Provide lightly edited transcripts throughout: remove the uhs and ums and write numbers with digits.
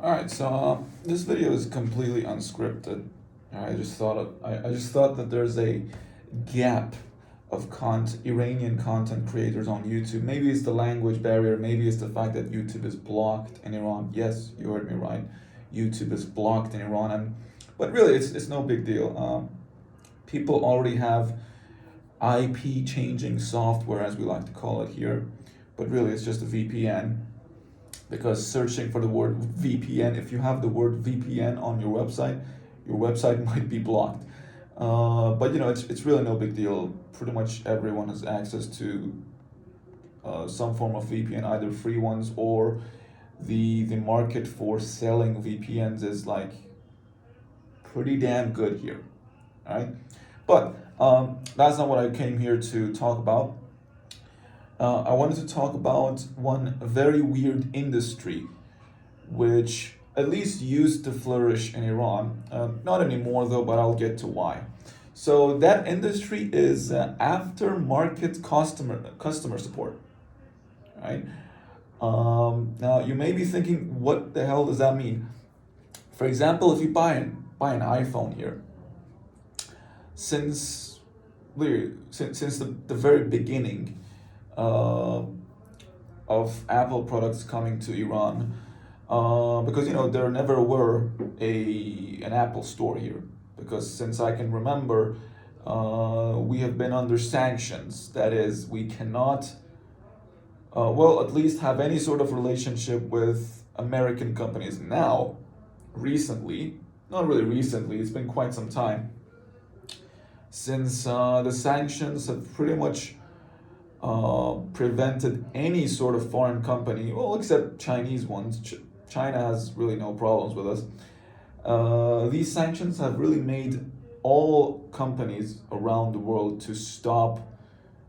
All right, so this video is completely unscripted. I just thought that there's a gap of Iranian content creators on YouTube. Maybe it's the language barrier. Maybe it's the fact that YouTube is blocked in Iran. Yes, you heard me right. YouTube is blocked in Iran, but really, it's no big deal. People already have IP changing software, as we like to call it here, but really, it's just a VPN because searching for the word VPN, if you have the word VPN on your website might be blocked. But it's really no big deal. Pretty much everyone has access to some form of VPN, either free ones or the market for selling VPNs is like pretty damn good here. All right, but that's not what I came here to talk about. I wanted to talk about one very weird industry, which at least used to flourish in Iran. Not anymore though, but I'll get to why. So that industry is aftermarket customer support, right? Now you may be thinking, what the hell does that mean? For example, if you buy an iPhone here, since since the very beginning uh, of Apple products coming to Iran, because there never were an Apple store here. Because since I can remember, we have been under sanctions. That is, we cannot, well, at least have any sort of relationship with American companies. Now, recently, not really recently, it's been quite some time since the sanctions have pretty much prevented any sort of foreign company, well, except Chinese ones. China has really no problems with us. These sanctions have really made all companies around the world to stop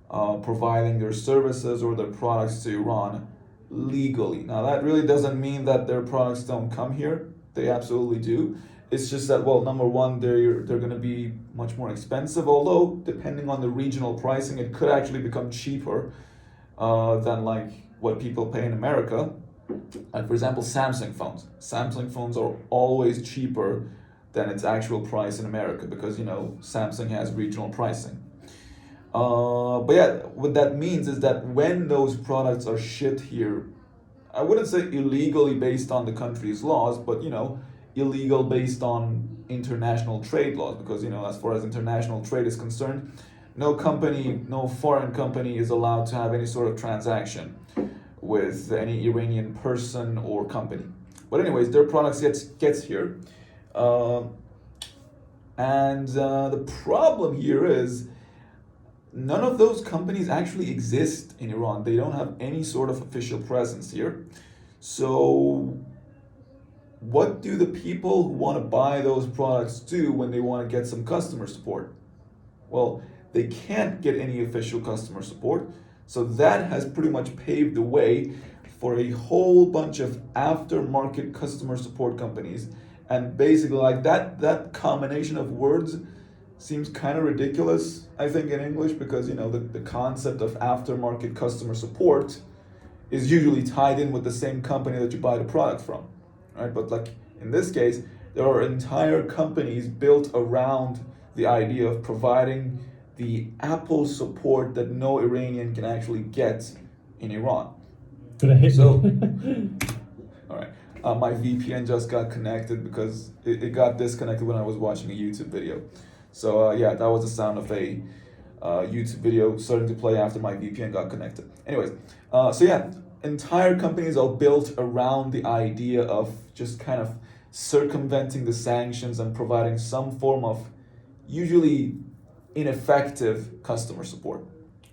providing their services or their products to Iran legally. Now, that really doesn't mean that their products don't come here. They absolutely do. It's just that, well, number one, they're going to be much more expensive. Although, depending on the regional pricing, it could actually become cheaper than like what people pay in America. Like, for example, Samsung phones. Samsung phones are always cheaper than its actual price in America because Samsung has regional pricing. But yeah, what that means is that when those products are shipped here, I wouldn't say illegally based on the country's laws, but illegal based on international trade laws, because as far as international trade is concerned, no foreign company is allowed to have any sort of transaction with any Iranian person or company. But anyways, their products gets here, and the problem here is none of those companies actually exist in Iran. They don't have any sort of official presence here. So what do the people who want to buy those products do when they want to get some customer support? Well, they can't get any official customer support. So that has pretty much paved the way for a whole bunch of aftermarket customer support companies. And basically, like that combination of words seems kind of ridiculous, I think, in English, because the concept of aftermarket customer support is usually tied in with the same company that you buy the product from, right? But like in this case, there are entire companies built around the idea of providing the Apple support that no Iranian can actually get in Iran. Gonna hit So, me. all right, my VPN just got connected because it got disconnected when I was watching a YouTube video. So yeah, that was the sound of a YouTube video starting to play after my VPN got connected. Anyways, so yeah, entire companies are built around the idea of just kind of circumventing the sanctions and providing some form of usually ineffective customer support,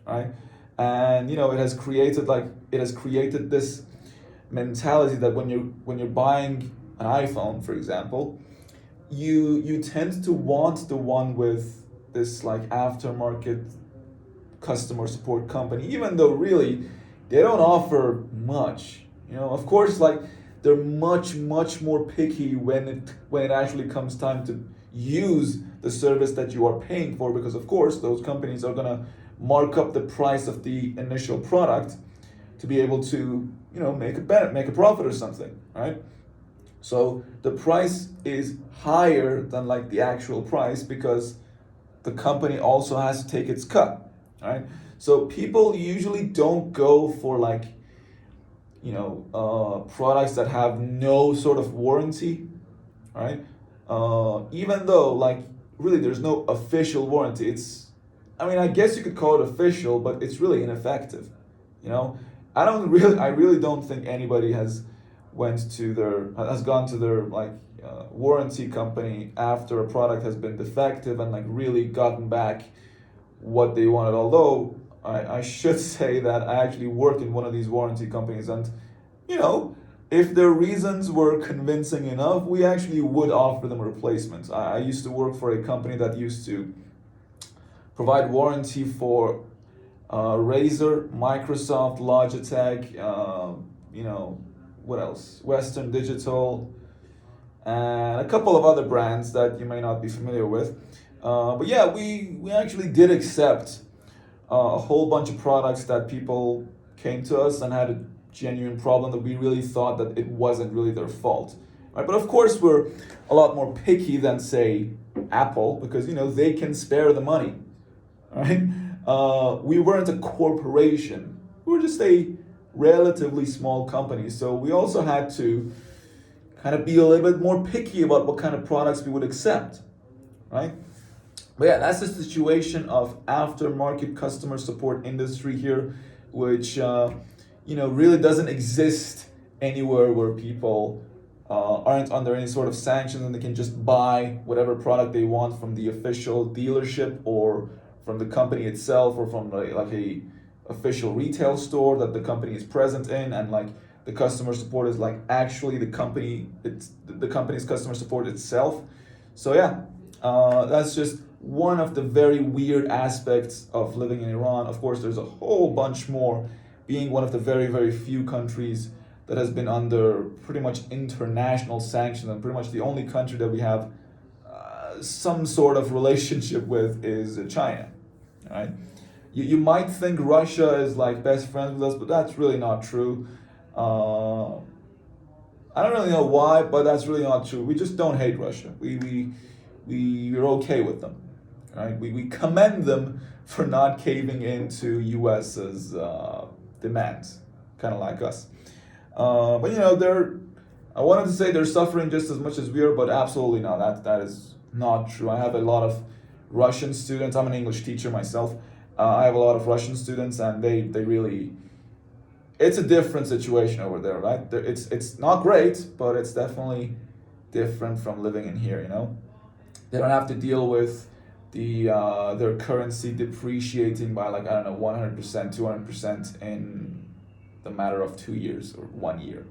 right? And it has created this mentality that when you're buying an iPhone, for example, you tend to want the one with this like aftermarket customer support company, even though really they don't offer much. Of course, like they're much more picky when it actually comes time to use the service that you are paying for, because of course those companies are gonna mark up the price of the initial product to be able to make a profit or something, right? So the price is higher than like the actual price because the company also has to take its cut, right? So people usually don't go for like, products that have no sort of warranty, right? Even though like really there's no official warranty. I mean, I guess you could call it official, but it's really ineffective. You know, I really don't think anybody has gone to their like warranty company after a product has been defective and like really gotten back what they wanted. Although I should say that I actually work in one of these warranty companies, and you know, if their reasons were convincing enough, we actually would offer them replacements. I used to work for a company that used to provide warranty for Razer, Microsoft, Logitech, what else? Western Digital, and a couple of other brands that you may not be familiar with. But yeah, we actually did accept a whole bunch of products that people came to us and had a genuine problem that we really thought that it wasn't really their fault. Right? But of course, we're a lot more picky than, say, Apple because they can spare the money. Right? We weren't a corporation. We were just a relatively small company. So we also had to kind of be a little bit more picky about what kind of products we would accept. Right? But yeah, that's the situation of aftermarket customer support industry here, which really doesn't exist anywhere where people aren't under any sort of sanctions and they can just buy whatever product they want from the official dealership or from the company itself or from like a official retail store that the company is present in, and like the customer support is like actually the company's customer support itself. So yeah, that's just one of the very weird aspects of living in Iran. Of course, there's a whole bunch more, being one of the very, very few countries that has been under pretty much international sanctions, and pretty much the only country that we have some sort of relationship with is China. Right? You might think Russia is like best friends with us, but that's really not true. I don't really know why, but that's really not true. We just don't hate Russia. We're okay with them. Right? We commend them for not caving into US's demands, kind of like us. But I wanted to say they're suffering just as much as we are, but absolutely not. That is not true. I have a lot of Russian students. I'm an English teacher myself. I have a lot of Russian students, and they really, it's a different situation over there, right? It's not great, but it's definitely different from living in here. They don't have to deal with their currency depreciating by like, I don't know, 100%, 200% in the matter of 2 years or 1 year,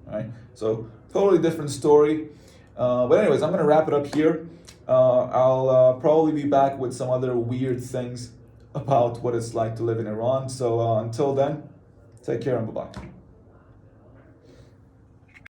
right? So totally different story. But anyways, I'm gonna wrap it up here. I'll probably be back with some other weird things about what it's like to live in Iran. So until then, take care and bye bye.